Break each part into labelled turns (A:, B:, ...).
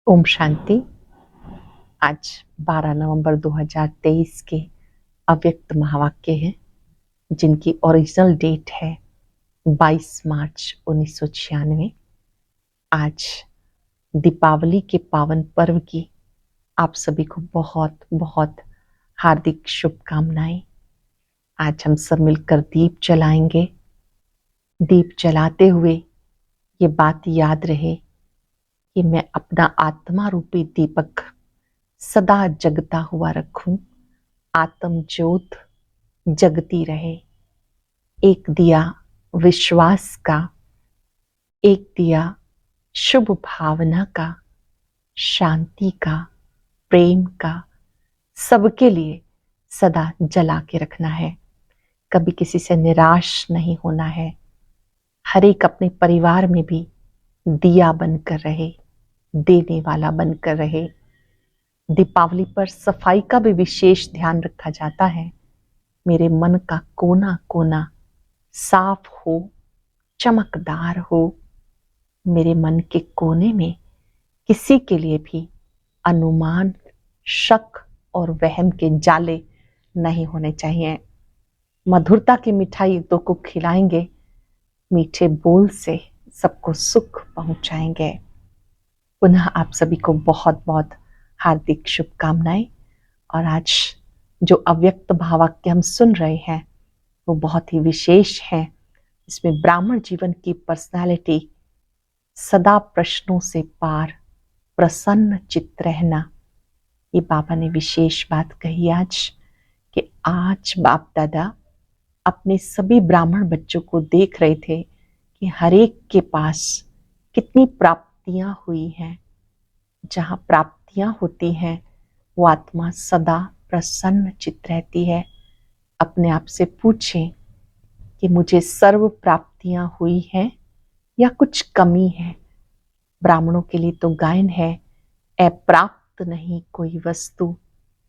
A: ओम शांति। आज 12 नवंबर 2023 के अव्यक्त महावाक्य हैं जिनकी ओरिजिनल डेट है 22 मार्च 1996। आज दीपावली के पावन पर्व की आप सभी को बहुत बहुत हार्दिक शुभकामनाएं। आज हम सब मिलकर दीप जलाएंगे। दीप जलाते हुए ये बात याद रहे कि मैं अपना आत्मा रूपी दीपक सदा जगता हुआ रखूं, आत्म ज्योत जगती रहे। एक दिया विश्वास का, एक दिया शुभ भावना का, शांति का, प्रेम का, सबके लिए सदा जला के रखना है। कभी किसी से निराश नहीं होना है। हर एक अपने परिवार में भी दिया बनकर रहे, देने वाला बनकर रहे। दीपावली पर सफाई का भी विशेष ध्यान रखा जाता है। मेरे मन का कोना कोना साफ हो, चमकदार हो। मेरे मन के कोने में किसी के लिए भी अनुमान, शक और वहम के जाले नहीं होने चाहिए। मधुरता की मिठाई एक दो को खिलाएंगे, मीठे बोल से सबको सुख पहुंचाएंगे। पुनः आप सभी को बहुत बहुत हार्दिक शुभकामनाएं। और आज जो अव्यक्त भावाक्य हम सुन रहे हैं वो बहुत ही विशेष है। इसमें ब्राह्मण जीवन की पर्सनालिटी सदा प्रश्नों से पार, प्रसन्न चित्त रहना, ये बाबा ने विशेष बात कही आज कि आज बाप दादा अपने सभी ब्राह्मण बच्चों को देख रहे थे कि हर एक के पास कितनी प्राप्तियां हुई हैं। जहां प्राप्तियां होती हैं वो आत्मा सदा प्रसन्न चित्त रहती है। अपने आप से पूछें कि मुझे सर्व प्राप्तियां हुई हैं या कुछ कमी है। ब्राह्मणों के लिए तो गायन है, अप्राप्त नहीं कोई वस्तु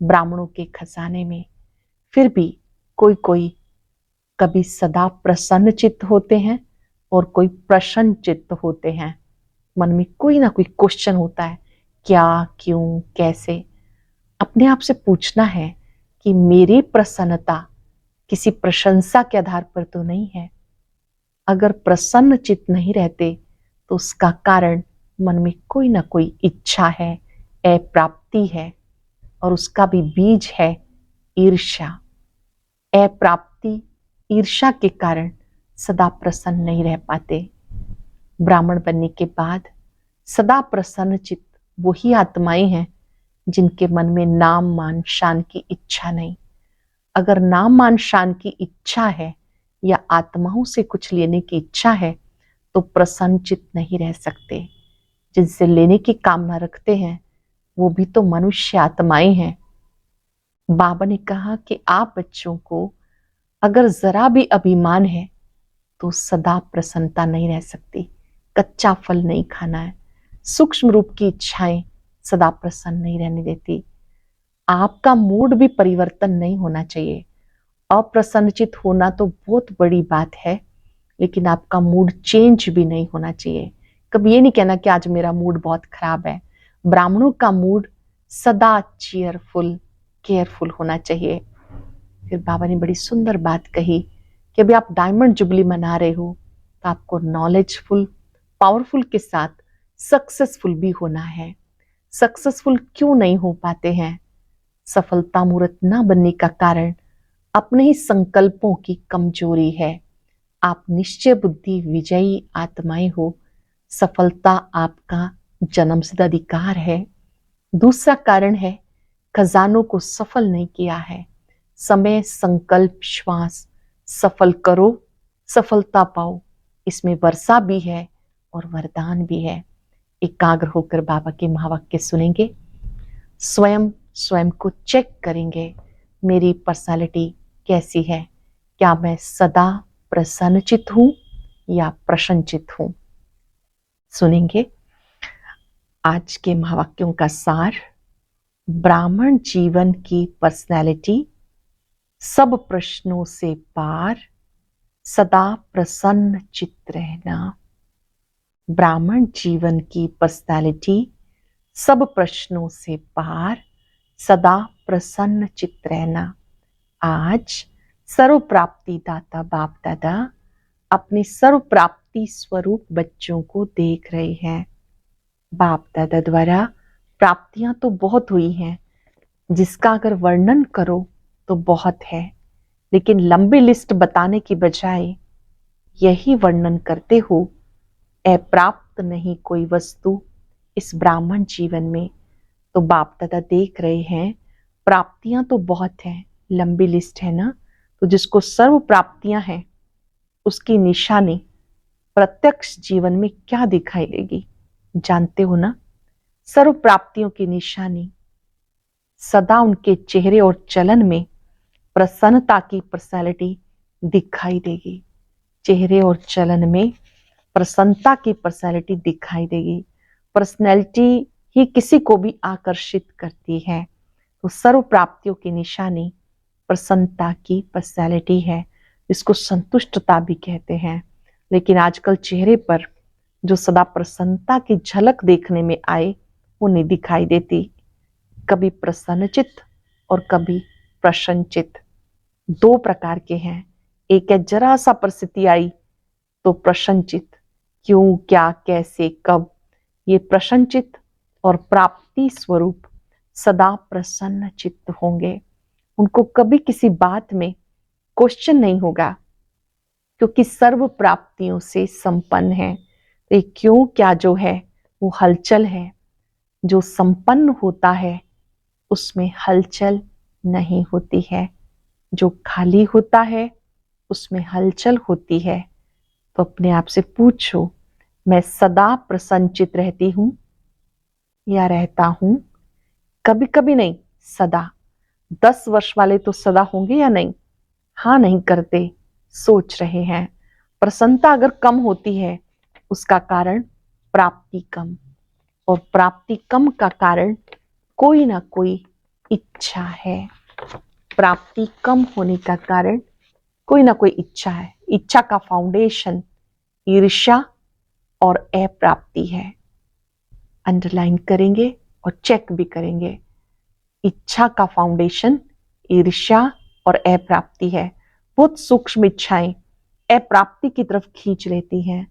A: ब्राह्मणों के खजाने में। फिर भी कोई कोई कभी सदा प्रसन्न चित्त होते हैं और कोई प्रसन्न चित्त होते हैं। मन में कोई ना कोई क्वेश्चन होता है, क्या, क्यों, कैसे। अपने आप से पूछना है कि मेरी प्रसन्नता किसी प्रशंसा के आधार पर तो नहीं है। अगर प्रसन्न चित्त नहीं रहते तो उसका कारण मन में कोई ना कोई इच्छा है, अप्राप्ति है, और उसका भी बीज है ईर्ष्या। अप्राप्ति, ईर्ष्या के कारण सदा प्रसन्न नहीं रह पाते। ब्राह्मण बनने के बाद सदा प्रसन्न चित्त वही आत्माएं हैं जिनके मन में नाम मान शान की इच्छा नहीं। अगर नाम मान शान की इच्छा है या आत्माओं से कुछ लेने की इच्छा है तो प्रसन्न चित्त नहीं रह सकते। जिनसे लेने की कामना रखते हैं वो भी तो मनुष्य आत्माएं हैं। बाबा ने कहा कि आप बच्चों को अगर जरा भी अभिमान है तो सदा प्रसन्नता नहीं रह सकती। कच्चा फल नहीं खाना है। सूक्ष्म रूप की इच्छाएं सदा प्रसन्न नहीं रहने देती। आपका मूड भी परिवर्तन नहीं होना चाहिए। अप्रसन्नचित होना तो बहुत बड़ी बात है, लेकिन आपका मूड चेंज भी नहीं होना चाहिए। कभी ये नहीं कहना कि आज मेरा मूड बहुत खराब है। ब्राह्मणों का मूड सदा चीयरफुल, केयरफुल होना चाहिए। फिर बाबा ने बड़ी सुंदर बात कही कि अभी आप डायमंड जुबली मना रहे हो तो आपको नॉलेजफुल, पावरफुल के साथ सक्सेसफुल भी होना है। सक्सेसफुल क्यों नहीं हो पाते हैं? सफलता मूर्त न बनने का कारण अपने ही संकल्पों की कमजोरी है। आप निश्चय बुद्धि विजयी आत्माएं हो। सफलता आपका जन्मसिद्ध अधिकार है। दूसरा कारण है खजानों को सफल नहीं किया है। समय, संकल्प, श्वास सफल करो, सफलता पाओ। इसमें वर्षा भी है और वरदान भी है। एकाग्र होकर बाबा के महावाक्य सुनेंगे, स्वयं स्वयं को चेक करेंगे, मेरी पर्सनालिटी कैसी है। क्या मैं सदा प्रसन्नचित हूं या प्रसन्नचित हूं? सुनेंगे आज के महावाक्यों का सार। ब्राह्मण जीवन की पर्सनालिटी सब प्रश्नों से पार, सदा प्रसन्न चित्त रहना। ब्राह्मण जीवन की पर्सनालिटी सब प्रश्नों से पार, सदा प्रसन्न चित्त रहना। आज सर्व प्राप्ति दाता बाप दादा अपने सर्व प्राप्ति स्वरूप बच्चों को देख रहे हैं। बाप दादा द्वारा प्राप्तियां तो बहुत हुई हैं, जिसका अगर वर्णन करो तो बहुत है, लेकिन लंबी लिस्ट बताने की बजाय यही वर्णन करते हो, अप्राप्त नहीं कोई वस्तु इस ब्राह्मण जीवन में। तो बाप दादा देख रहे हैं प्राप्तियां तो बहुत हैं, लंबी लिस्ट है ना। तो जिसको सर्व प्राप्तियां हैं उसकी निशानी प्रत्यक्ष जीवन में क्या दिखाई देगी, जानते हो ना। सर्व प्राप्तियों की निशानी सदा उनके चेहरे और चलन में प्रसन्नता की पर्सनालिटी दिखाई देगी। चेहरे और चलन में प्रसन्नता की पर्सनालिटी दिखाई देगी। पर्सनैलिटी ही किसी को भी आकर्षित करती है। तो सर्व प्राप्तियों की निशानी प्रसन्नता की पर्सनैलिटी है, जिसको संतुष्टता भी कहते हैं। लेकिन आजकल चेहरे पर जो सदा प्रसन्नता की झलक देखने में आए वो नहीं दिखाई देती। कभी प्रसन्नचित्त और कभी प्रसन्नचित्त, दो प्रकार के हैं। एक है जरा सा परिस्थिति आई तो प्रसन्नचित्त, क्यों क्या कैसे कब, ये प्रसन्नचित्त और प्राप्ति स्वरूप सदा प्रसन्न चित्त होंगे। उनको कभी किसी बात में क्वेश्चन नहीं होगा, क्योंकि सर्व प्राप्तियों से संपन्न है। तो क्यों क्या जो है वो हलचल है, जो संपन्न होता है उसमें हलचल नहीं होती है। जो खाली होता है उसमें हलचल होती है। तो अपने आप से पूछो, मैं सदा प्रसन्नचित रहती हूं या रहता हूं? कभी कभी नहीं, सदा। 10 वर्ष वाले तो सदा होंगे या नहीं? हाँ नहीं करते, सोच रहे हैं। प्रसन्नता अगर कम होती है उसका कारण प्राप्ति कम, और प्राप्ति कम का कारण कोई ना कोई इच्छा है। प्राप्ति कम होने का कारण कोई ना कोई इच्छा है। इच्छा का फाउंडेशन ईर्ष्या और अप्राप्ति है। अंडरलाइन करेंगे और चेक भी करेंगे। इच्छा का फाउंडेशन ईर्ष्या और अप्राप्ति है। बहुत सूक्ष्म इच्छाएं अप्राप्ति की तरफ खींच लेती हैं।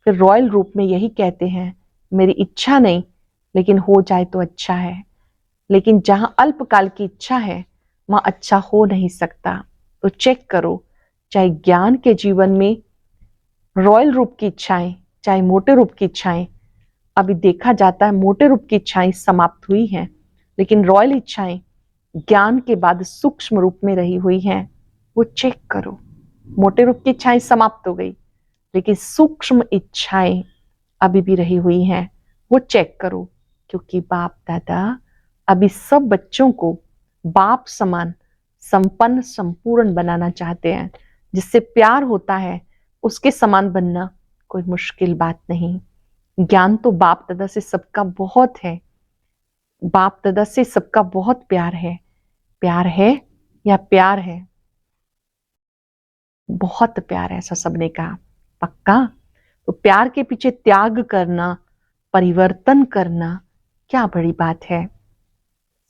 A: फिर रॉयल रूप में यही कहते हैं, मेरी इच्छा नहीं, लेकिन हो जाए तो अच्छा है। लेकिन जहां अल्पकाल की इच्छा है वहां अच्छा हो नहीं सकता। तो चेक करो, चाहे ज्ञान के जीवन में रॉयल रूप की इच्छाएं, चाहे मोटे रूप की इच्छाएं, अभी देखा जाता है मोटे रूप की इच्छाएं समाप्त हुई हैं, लेकिन रॉयल इच्छाएं ज्ञान के बाद सूक्ष्म रूप में रही हुई हैं। वो चेक करो, मोटे रूप की इच्छाएं समाप्त हो गई, लेकिन सूक्ष्म इच्छाएं अभी भी रही हुई हैं। वो चेक करो, क्योंकि बाप दादा अभी सब बच्चों को बाप समान संपन्न संपूर्ण बनाना चाहते हैं। जिससे प्यार होता है उसके समान बनना कोई मुश्किल बात नहीं। ज्ञान तो बाप दादा से सबका बहुत है, बाप दादा से सबका बहुत प्यार है। प्यार है या प्यार है? बहुत प्यार है, ऐसा सबने कहा। पक्का? तो प्यार के पीछे त्याग करना, परिवर्तन करना क्या बड़ी बात है?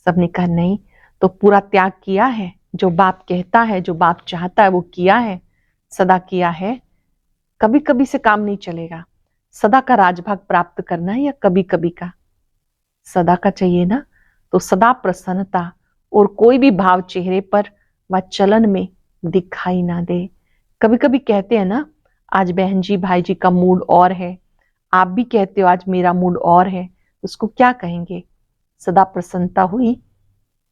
A: सबने कहा नहीं। तो पूरा त्याग किया है, जो बाप कहता है, जो बाप चाहता है वो किया है, सदा किया है। कभी कभी से काम नहीं चलेगा। सदा का राजभाग प्राप्त करना है या कभी कभी का? सदा का चाहिए ना। तो सदा प्रसन्नता और कोई भी भाव चेहरे पर व चलन में दिखाई ना दे। कभी कभी कहते हैं ना, आज बहन जी भाई जी का मूड और है, आप भी कहते हो आज मेरा मूड और है, उसको क्या कहेंगे? सदा प्रसन्नता हुई।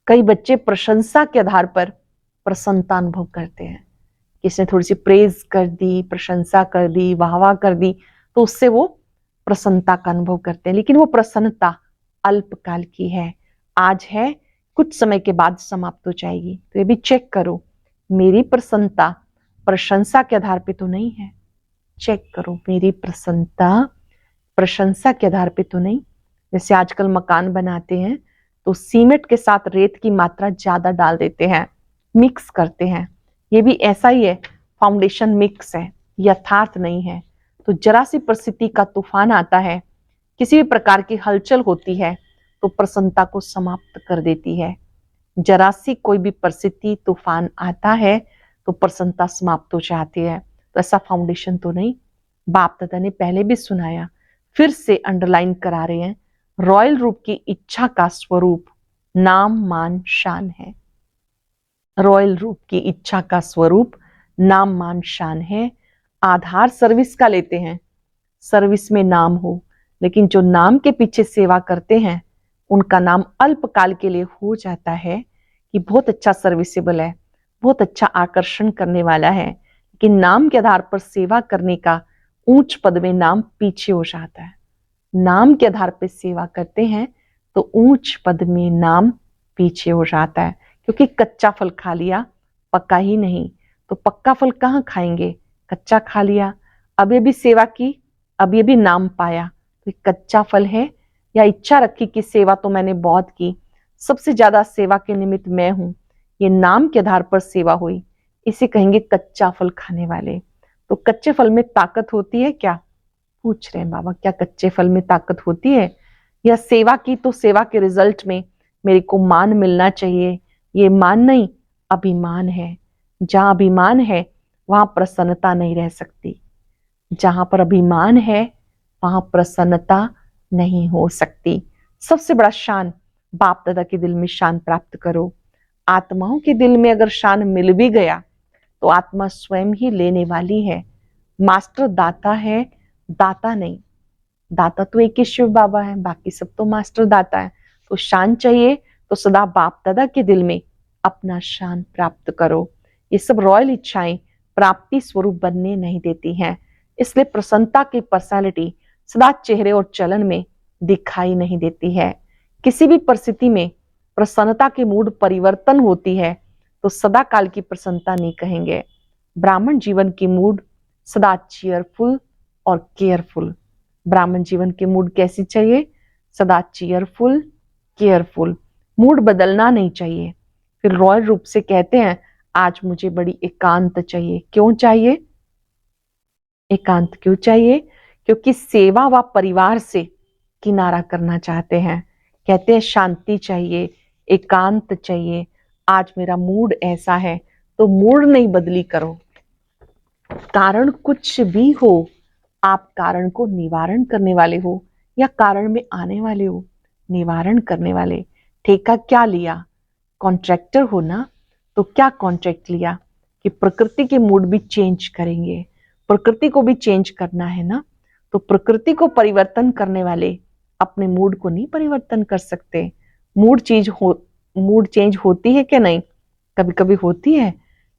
A: कई बच्चे प्रशंसा के आधार पर प्रसन्नता अनुभव करते हैं। किसने थोड़ी सी प्रेज कर दी, प्रशंसा कर दी, वाहवाह कर दी, तो उससे वो प्रसन्नता का अनुभव करते हैं। लेकिन वो प्रसन्नता अल्पकाल की है, आज है, कुछ समय के बाद समाप्त हो जाएगी। तो ये भी चेक करो, मेरी प्रसन्नता प्रशंसा के आधार पे तो नहीं है। चेक करो, मेरी प्रसन्नता प्रशंसा के आधार पे तो नहीं। जैसे आजकल मकान बनाते हैं तो सीमेंट के साथ रेत की मात्रा ज्यादा डाल देते हैं, मिक्स करते हैं। ये भी ऐसा ही है, फाउंडेशन मिक्स है, यथार्थ नहीं है। तो जरा सी परिस्थिति का तूफान आता है, किसी भी प्रकार की हलचल होती है, तो प्रसन्नता को समाप्त कर देती है। जरा सी कोई भी परिस्थिति तूफान आता है तो प्रसन्नता समाप्त हो जाती है। तो ऐसा फाउंडेशन तो नहीं। बाप दादा ने पहले भी सुनाया, फिर से अंडरलाइन करा रहे हैं, रॉयल रूप की इच्छा का स्वरूप नाम मान शान है। रॉयल रूप की इच्छा का स्वरूप नाम मान शान है। आधार सर्विस का लेते हैं, सर्विस में नाम हो, लेकिन जो नाम के पीछे सेवा करते हैं उनका नाम अल्पकाल के लिए हो जाता है कि बहुत अच्छा सर्विसेबल है, बहुत अच्छा आकर्षण करने वाला है, लेकिन नाम के आधार पर सेवा करने का ऊंच पद में नाम पीछे हो जाता है। नाम के आधार पर सेवा करते हैं तो ऊंच पद में नाम पीछे हो जाता है, क्योंकि कच्चा फल खा लिया, पक्का ही नहीं, तो पक्का फल कहाँ खाएंगे, कच्चा खा लिया। अब ये भी सेवा की, अब ये भी नाम पाया, तो कच्चा फल है। या इच्छा रखी कि सेवा तो मैंने बहुत की, सबसे ज्यादा सेवा के निमित्त मैं हूं, ये नाम के आधार पर सेवा हुई, इसे कहेंगे कच्चा फल खाने वाले। तो कच्चे फल में ताकत होती है क्या, पूछ रहे हैं बाबा, क्या कच्चे फल में ताकत होती है? या सेवा की तो सेवा के रिजल्ट में मेरे को मान मिलना चाहिए, ये मान नहीं, अभिमान है। जहां अभिमान है वहां प्रसन्नता नहीं रह सकती। जहां पर अभिमान है वहां प्रसन्नता नहीं हो सकती। सबसे बड़ा शान बाप दादा के दिल में शान प्राप्त करो। आत्माओं के दिल में अगर शान मिल भी गया तो आत्मा स्वयं ही लेने वाली है। मास्टर दाता है, दाता नहीं। दाता तो एक ही शिव बाबा है, बाकी सब तो मास्टर दाता है। तो शान चाहिए तो सदा बाप दादा के दिल में अपना शान प्राप्त करो। ये सब रॉयल इच्छाएं प्राप्ति स्वरूप बनने नहीं देती हैं, इसलिए प्रसन्नता की पर्सनालिटी सदा चेहरे और चलन में दिखाई नहीं देती है। किसी भी परिस्थिति में प्रसन्नता की मूड परिवर्तन होती है तो सदा काल की प्रसन्नता नहीं कहेंगे। ब्राह्मण जीवन की मूड सदा चीयरफुल और केयरफुल। ब्राह्मण जीवन की मूड कैसी चाहिए, सदा चीयरफुल केयरफुल। मूड बदलना नहीं चाहिए। फिर रॉयल रूप से कहते हैं, आज मुझे बड़ी एकांत चाहिए। क्यों चाहिए एकांत, क्यों चाहिए? क्योंकि सेवा व परिवार से किनारा करना चाहते हैं। कहते हैं शांति चाहिए, एकांत चाहिए। आज मेरा मूड ऐसा है, तो मूड नहीं बदली करो। कारण कुछ भी हो, आप कारण को निवारण करने वाले हो या कारण में आने वाले हो, निवारण करने वाले। ठेका क्या लिया, कॉन्ट्रैक्टर हो ना, तो क्या कॉन्ट्रैक्ट लिया कि प्रकृति के मूड भी चेंज करेंगे, प्रकृति को भी चेंज करना है ना। तो प्रकृति को परिवर्तन करने वाले अपने मूड को नहीं परिवर्तन कर सकते। मूड चेंज होती है क्या? नहीं, कभी कभी होती है।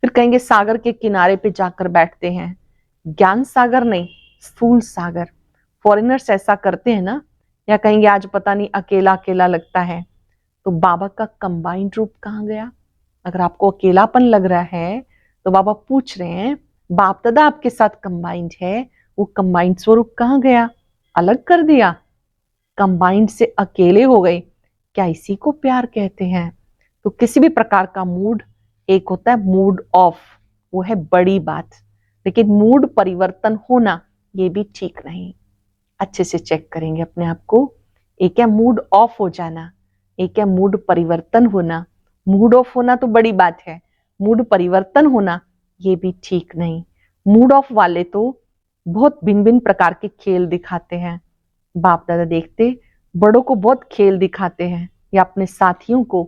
A: फिर कहेंगे सागर के किनारे पे जाकर बैठते हैं, ज्ञान सागर नहीं, स्थूल सागर। फॉरेनर्स ऐसा करते हैं ना। या कहेंगे आज पता नहीं अकेला अकेला लगता है, तो बाबा का कंबाइंड रूप कहाँ गया? अगर आपको अकेलापन लग रहा है तो बाबा पूछ रहे हैं, बाप दादा आपके साथ कंबाइंड है, वो कंबाइंड स्वरूप कहाँ गया? अलग कर दिया, कंबाइंड से अकेले हो गए। क्या इसी को प्यार कहते हैं? तो किसी भी प्रकार का मूड, एक होता है मूड ऑफ, वो है बड़ी बात, लेकिन मूड परिवर्तन होना ये भी ठीक नहीं। अच्छे से चेक करेंगे अपने आप को। एक है मूड ऑफ हो जाना, एक है मूड परिवर्तन होना। मूड ऑफ होना तो बड़ी बात है, मूड परिवर्तन होना ये भी ठीक नहीं। मूड ऑफ वाले तो बहुत भिन्न भिन्न प्रकार के खेल दिखाते हैं। बाप दादा देखते बड़ों को बहुत खेल दिखाते हैं या अपने साथियों को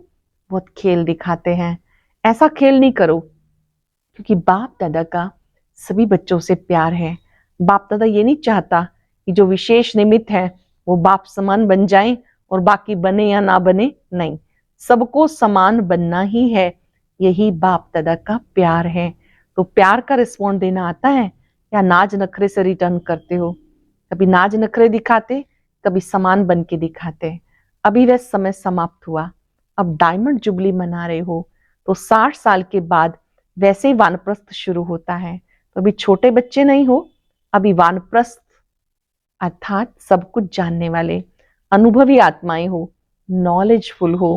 A: बहुत खेल दिखाते हैं। ऐसा खेल नहीं करो, क्योंकि बाप दादा का सभी बच्चों से प्यार है। बाप दादा ये नहीं चाहता कि जो विशेष निमित्त है वो बाप समान बन जाएं और बाकी बने या ना बने, नहीं, सबको समान बनना ही है। यही बाप दादा का प्यार है। तो प्यार का रिस्पॉन्ड देना आता है या नाज नखरे से रिटर्न करते हो? कभी नाज नखरे दिखाते, कभी समान बन के दिखाते। अभी वह समय समाप्त हुआ, अब डायमंड जुबली मना रहे हो, तो 60 साल के बाद वैसे ही वानप्रस्थ शुरू होता है। तो अभी छोटे बच्चे नहीं हो, अभी वानप्रस्थ अर्थात सब कुछ जानने वाले अनुभवी आत्माएं हो, नॉलेजफुल हो,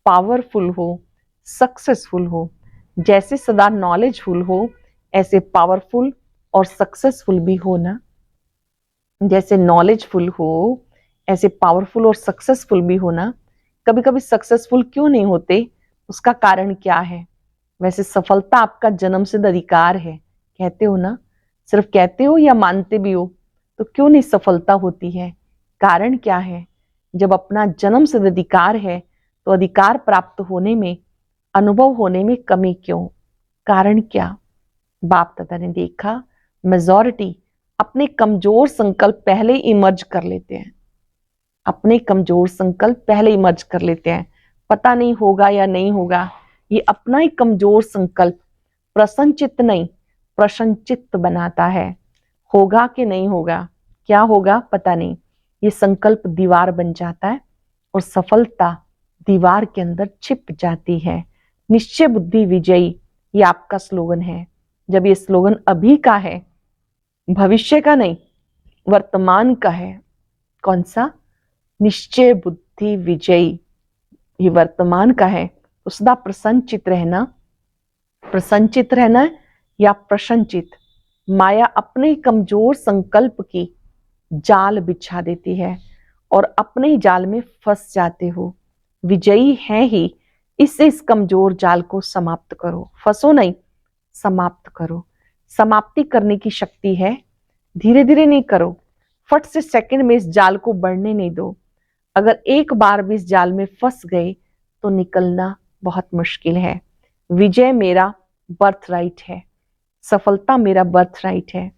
A: पावरफुल हो, सक्सेसफुल हो। जैसे सदा नॉलेजफुल हो ऐसे पावरफुल और सक्सेसफुल भी हो ना। जैसे नॉलेजफुल हो ऐसे पावरफुल और सक्सेसफुल भी होना, कभी कभी सक्सेसफुल क्यों नहीं होते, उसका कारण क्या है? वैसे सफलता आपका जन्मसिद्ध अधिकार है, कहते हो ना? सिर्फ कहते हो या मानते भी हो? तो क्यों नहीं सफलता होती है? कारण क्या है? जब अपना जन्मसिद्ध अधिकार है तो अधिकार प्राप्त होने में, अनुभव होने में कमी क्यों? कारण क्या? बाप दादा ने देखा मेजॉरिटी अपने कमजोर संकल्प पहले इमर्ज कर लेते हैं। अपने कमजोर संकल्प पहले इमर्ज कर लेते हैं। पता नहीं होगा या नहीं होगा, ये अपना ही कमजोर संकल्प प्रसन्नचित्त नहीं प्रसन्नचित्त बनाता है। होगा कि नहीं होगा, क्या होगा पता नहीं, ये संकल्प दीवार बन जाता है और सफलता दीवार के अंदर छिप जाती है। निश्चय बुद्धि विजयी, ये आपका स्लोगन है। जब ये स्लोगन अभी का है, भविष्य का नहीं, वर्तमान का है। कौन सा? निश्चय बुद्धि विजयी, ये वर्तमान का है। तो सदा प्रसन्नचित रहना, प्रसन्नचित रहना या प्रसन्नचित। माया अपने कमजोर संकल्प की जाल बिछा देती है और अपने ही जाल में फंस जाते हो। विजयी है ही, इससे इस कमजोर जाल को समाप्त करो। फंसो नहीं, समाप्त करो। समाप्ति करने की शक्ति है, धीरे धीरे नहीं करो, फट से सेकंड में इस जाल को बढ़ने नहीं दो। अगर एक बार भी इस जाल में फंस गए तो निकलना बहुत मुश्किल है। विजय मेरा बर्थ राइट है, सफलता मेरा बर्थ राइट है।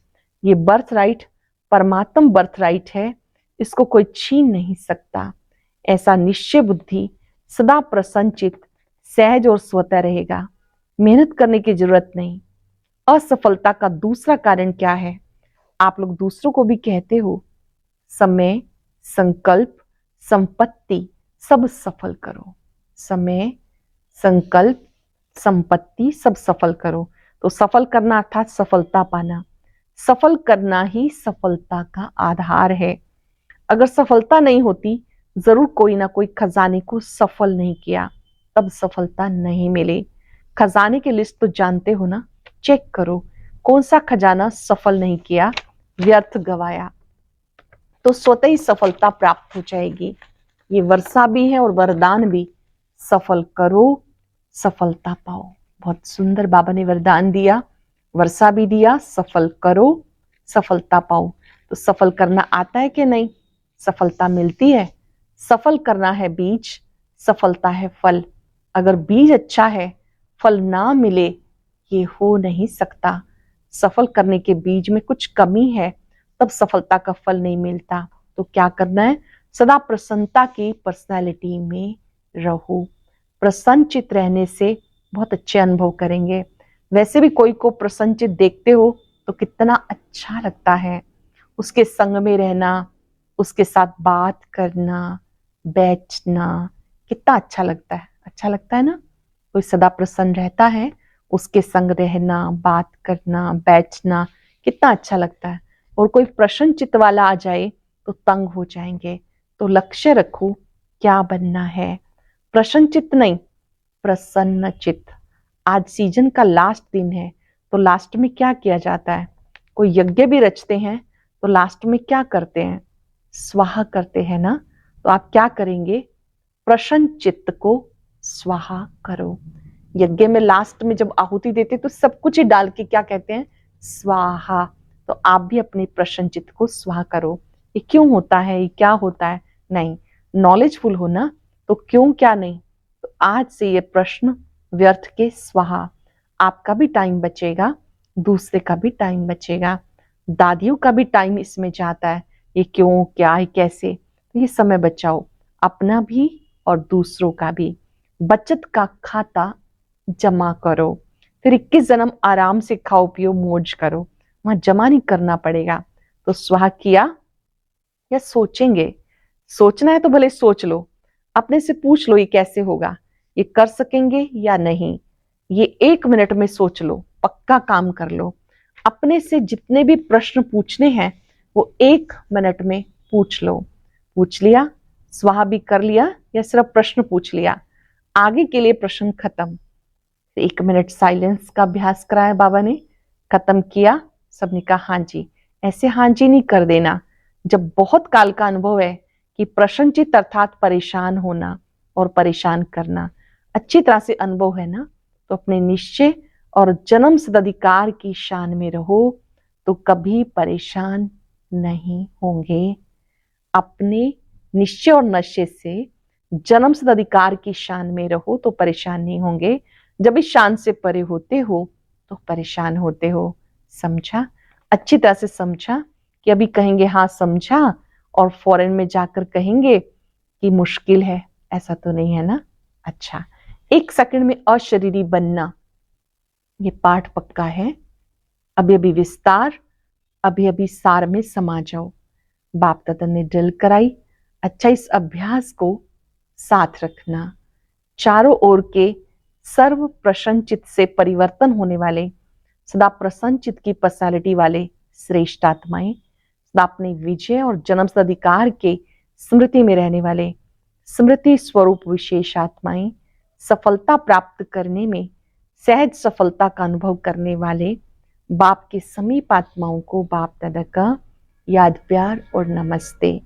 A: ये बर्थ राइट परमात्म बर्थ राइट है, इसको कोई छीन नहीं सकता। ऐसा निश्चय बुद्धि सदा प्रसन्नचित, सहज और स्वतः रहेगा। मेहनत करने की जरूरत नहीं। असफलता का दूसरा कारण क्या है? आप लोग दूसरों को भी कहते हो, समय, संकल्प, संपत्ति सब सफल करो। समय, संकल्प, संपत्ति सब सफल करो। तो सफल करना अर्थात सफलता पाना। सफल करना ही सफलता का आधार है। अगर सफलता नहीं होती, जरूर कोई ना कोई खजाने को सफल नहीं किया, तब सफलता नहीं मिले। खजाने की लिस्ट तो जानते हो ना? चेक करो कौन सा खजाना सफल नहीं किया, व्यर्थ गवाया, तो स्वतः ही सफलता प्राप्त हो जाएगी। ये वर्षा भी है और वरदान भी। सफल करो, सफलता पाओ। बहुत सुंदर बाबा ने वरदान दिया, वर्षा भी दिया, सफल करो, सफलता पाओ। तो सफल करना आता है कि नहीं? सफलता मिलती है। सफल करना है बीज, सफलता है फल। अगर बीज अच्छा है, फल ना मिले, ये हो नहीं सकता। सफल करने के बीज में कुछ कमी है, तब सफलता का फल नहीं मिलता। तो क्या करना है? सदा प्रसन्नता की पर्सनालिटी में रहो। प्रसन्नचित रहने से बहुत अच्छे अनुभव करेंगे। वैसे भी कोई को प्रसन्नचित देखते हो तो कितना अच्छा लगता है। उसके संग में रहना, उसके साथ बात करना, बैठना, कितना अच्छा लगता है। अच्छा लगता है ना? कोई सदा प्रसन्न रहता है, उसके संग रहना, बात करना, बैठना, कितना अच्छा लगता है। और कोई प्रसन्न चित्त वाला आ जाए तो तंग हो जाएंगे। तो लक्ष्य रखो, क्या बनना है? प्रसन्न चित्त नहीं, प्रसन्न चित्त। आज सीजन का लास्ट दिन है, तो लास्ट में क्या किया जाता है? कोई यज्ञ भी रचते हैं तो लास्ट में क्या करते हैं? स्वाहा करते हैं ना? तो आप क्या करेंगे? प्रसन्न चित्त को स्वाहा करो। यज्ञ में लास्ट में जब आहुति देते तो सब कुछ ही डाल के क्या कहते हैं? स्वाहा। तो आप भी अपने प्रसन्न चित्त को स्वाहा करो। ये क्यों होता है, ये क्या होता है? नहीं, नॉलेजफुल हो ना, तो क्यों क्या नहीं। तो आज से ये प्रश्न व्यर्थ के स्वाहा। आपका भी टाइम बचेगा, दूसरे का भी टाइम बचेगा, दादियों का भी टाइम इसमें जाता है। ये क्यों, क्या है, कैसे, तो ये समय बचाओ, अपना भी और दूसरों का भी। बचत का खाता जमा करो, फिर 21 जन्म आराम से खाओ पियो मौज करो, वहां जमा नहीं करना पड़ेगा। तो स्वाहा किया या सोचेंगे? सोचना है तो भले सोच लो, अपने से पूछ लो ये कैसे होगा, ये कर सकेंगे या नहीं। ये 1 मिनट में सोच लो, पक्का काम कर लो। अपने से जितने भी प्रश्न पूछने हैं वो 1 मिनट में पूछ लो। पूछ लिया, स्वाहा भी कर लिया या सिर्फ प्रश्न पूछ लिया, आगे के लिए प्रश्न खत्म। 1 मिनट साइलेंस का अभ्यास कराया बाबा ने, खत्म किया, सबने कहा हाँ जी। ऐसे हाँ जी नहीं कर देना। जब बहुत काल का अनुभव है कि प्रसन्नचित्त अर्थात परेशान होना और परेशान करना अच्छी तरह से अनुभव है ना, तो अपने निश्चय और जन्म सिद्ध अधिकार की शान में रहो तो कभी परेशान नहीं होंगे। अपने निश्चय और नशे से जन्म सिद्ध अधिकार की शान में रहो तो परेशान नहीं होंगे। जब इस शान से परे होते हो तो परेशान होते हो। समझा? अच्छी तरह से समझा कि अभी कहेंगे हाँ समझा और फॉरेन में जाकर कहेंगे कि मुश्किल है, ऐसा तो नहीं है ना। अच्छा, 1 सेकंड में अशरीरी बनना, ये पाठ पक्का है। अभी अभी विस्तार, अभी अभी सार में समा जाओ। बाप दादा ने ड्रिल कराई। अच्छा, इस अभ्यास को साथ रखना। चारों ओर के सर्व प्रसन्न चित्त से परिवर्तन होने वाले, सदा प्रसन्न चित्त की पर्सनालिटी वाले श्रेष्ठ आत्माएं, सदा अपने विजय और जन्म सिद्ध अधिकार के स्मृति में रहने वाले स्मृति स्वरूप विशेष आत्माएं, सफलता प्राप्त करने में सहज सफलता का अनुभव करने वाले बाप के समीप आत्माओं को बाप दादा का याद प्यार और नमस्ते।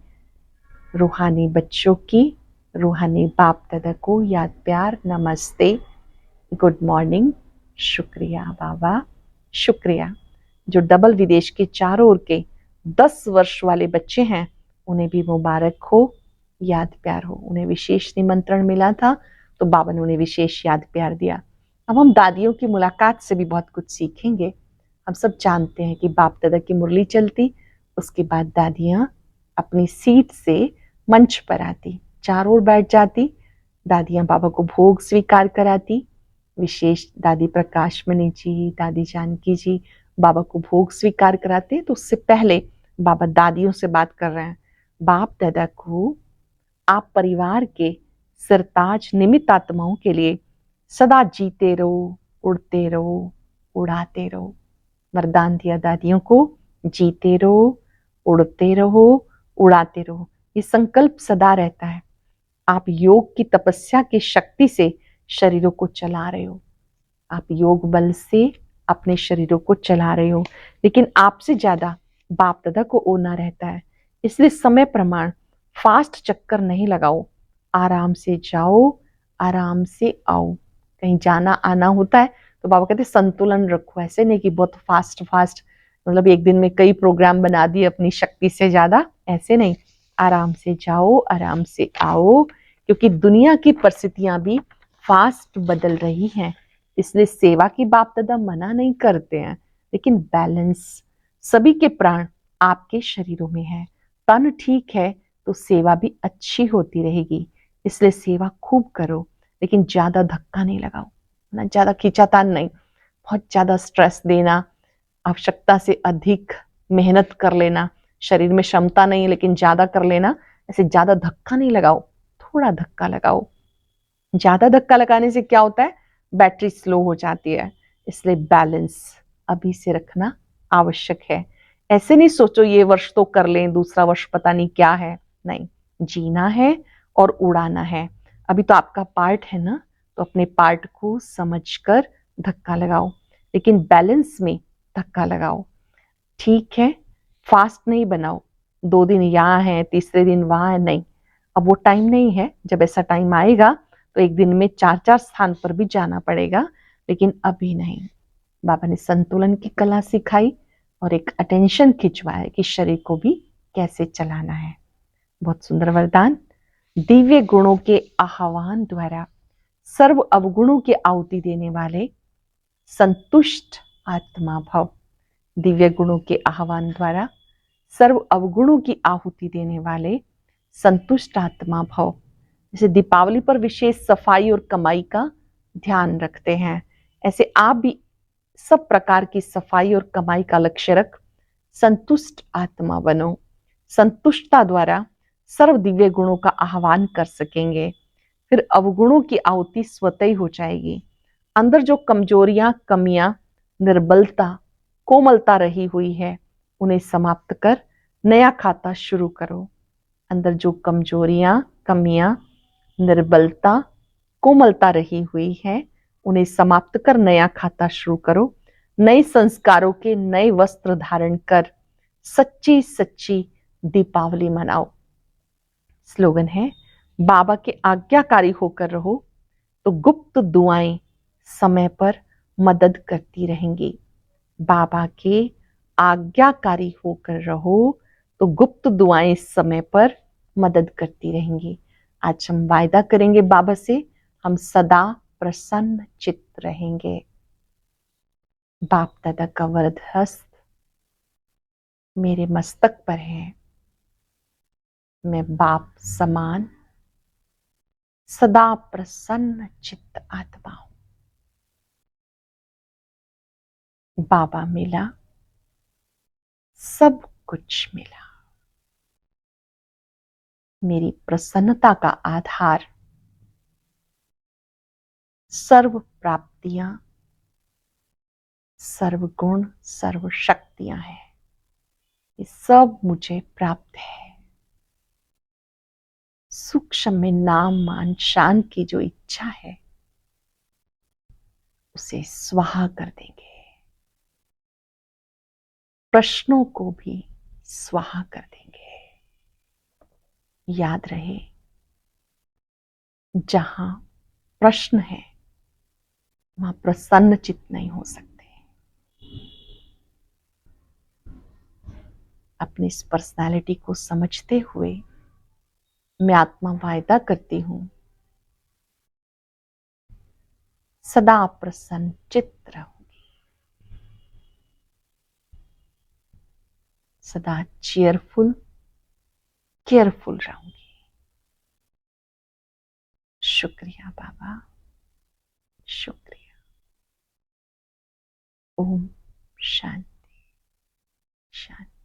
A: रूहानी बच्चों की रूहानी बाप दादा को याद प्यार नमस्ते, गुड मॉर्निंग, शुक्रिया बाबा, शुक्रिया। जो डबल विदेश के चारों ओर के 10 वर्ष वाले बच्चे हैं उन्हें भी मुबारक हो, याद प्यार हो। उन्हें विशेष निमंत्रण मिला था तो बाबा ने उन्हें विशेष याद प्यार दिया। अब हम दादियों की मुलाकात से भी बहुत कुछ सीखेंगे। हम सब जानते हैं कि बाप दादा की मुरली चलती, उसके बाद दादियां अपनी सीट से मंच पर आती, चारों ओर बैठ जाती, दादियां बाबा को भोग स्वीकार कराती। विशेष दादी प्रकाश मणि जी, दादी जानकी जी बाबा को भोग स्वीकार कराते। तो उससे पहले बाबा दादियों से बात कर रहे हैं। बाप दादा को आप परिवार के सरताज निमित्त आत्माओं के लिए सदा जीते रहो, उड़ते रहो, उड़ाते रहो। वरदान दिया दादियों को, जीते रहो, उड़ते रहो, उड़ाते रहो। ये संकल्प सदा रहता है। आप योग की तपस्या की शक्ति से शरीरों को चला रहे हो, आप योग बल से अपने शरीरों को चला रहे हो, लेकिन आपसे ज्यादा बाप दादा को ओना रहता है। इसलिए समय प्रमाण फास्ट चक्कर नहीं लगाओ, आराम से जाओ, आराम से आओ। कहीं जाना आना होता है तो बाबा कहते संतुलन रखो। ऐसे नहीं कि बहुत फास्ट फास्ट, मतलब एक दिन में कई प्रोग्राम बना दिए अपनी शक्ति से ज्यादा, ऐसे नहीं। आराम से जाओ, आराम से आओ, क्योंकि दुनिया की परिस्थितियां भी फास्ट बदल रही हैं। इसलिए सेवा की बाप दादा मना नहीं करते हैं, लेकिन बैलेंस। सभी के प्राण आपके शरीरों में है, तन ठीक है तो सेवा भी अच्छी होती रहेगी। इसलिए सेवा खूब करो, लेकिन ज्यादा धक्का नहीं लगाओ ना, ज्यादा खींचातान नहीं, बहुत ज्यादा स्ट्रेस देना, आवश्यकता से अधिक मेहनत कर लेना, शरीर में क्षमता नहीं है लेकिन ज्यादा कर लेना, ऐसे ज्यादा धक्का नहीं लगाओ, थोड़ा धक्का लगाओ। ज्यादा धक्का लगाने से क्या होता है, बैटरी स्लो हो जाती है। इसलिए बैलेंस अभी से रखना आवश्यक है। ऐसे नहीं सोचो ये वर्ष तो कर लें, दूसरा वर्ष पता नहीं क्या है, नहीं, जीना है और उड़ाना है। अभी तो आपका पार्ट है ना, तो अपने पार्ट को समझकर धक्का लगाओ, लेकिन बैलेंस में धक्का लगाओ। ठीक है, फास्ट नहीं बनाओ, 2 दिन यहाँ है, तीसरे दिन वहां है, नहीं। अब वो टाइम नहीं है। जब ऐसा टाइम आएगा तो एक दिन में 4-4 स्थान पर भी जाना पड़ेगा, लेकिन अभी नहीं। बाबा ने संतुलन की कला सिखाई और एक अटेंशन खिंचवाया कि शरीर को भी कैसे चलाना है। बहुत सुंदर वरदान। दिव्य गुणों के आह्वान द्वारा सर्व अवगुणों की आहुति देने वाले संतुष्ट आत्मा भव। दिव्य गुणों के आह्वान द्वारा सर्व अवगुणों की आहुति देने वाले संतुष्ट आत्मा भव। जैसे दीपावली पर विशेष सफाई और कमाई का ध्यान रखते हैं, ऐसे आप भी सब प्रकार की सफाई और कमाई का लक्ष्य रख संतुष्ट आत्मा बनो। संतुष्टता द्वारा सर्व दिव्य गुणों का आह्वान कर सकेंगे, फिर अवगुणों की आहुति स्वतः ही हो जाएगी। अंदर जो कमजोरियां, कमियां, निर्बलता, कोमलता रही हुई है, उन्हें समाप्त कर नया खाता शुरू करो। अंदर जो कमजोरियां, कमियां, निर्बलता, कोमलता रही हुई है, उन्हें समाप्त कर नया खाता शुरू करो। नए संस्कारों के नए वस्त्र धारण कर सच्ची सच्ची दीपावली मनाओ। स्लोगन है, बाबा के आज्ञाकारी होकर रहो तो गुप्त दुआएं समय पर मदद करती रहेंगी। बाबा के आज्ञाकारी होकर रहो तो गुप्त दुआएं समय पर मदद करती रहेंगी। आज हम वायदा करेंगे बाबा से, हम सदा प्रसन्न चित्त रहेंगे। बाप दादा का वरद हस्त मेरे मस्तक पर है। मैं बाप समान सदा प्रसन्न चित्त आत्मा हूं। बाबा मिला, सब कुछ मिला। मेरी प्रसन्नता का आधार सर्व प्राप्तियां, सर्व गुण, सर्व शक्तियां हैं। ये सब मुझे प्राप्त है। सूक्ष्म में नाम मान शान की जो इच्छा है उसे स्वाहा कर देंगे। प्रश्नों को भी स्वाहा कर देंगे। याद रहे, जहां प्रश्न है वहां प्रसन्न चित्त नहीं हो सकते। अपनी इस पर्सनालिटी को समझते हुए मैं आत्मा वायदा करती हूं, सदा प्रसन्न चित्त रहूंगी, सदा चेयरफुल केयरफुल रहूंगी। शुक्रिया बाबा, शुक्रिया। ओम शांति शांति।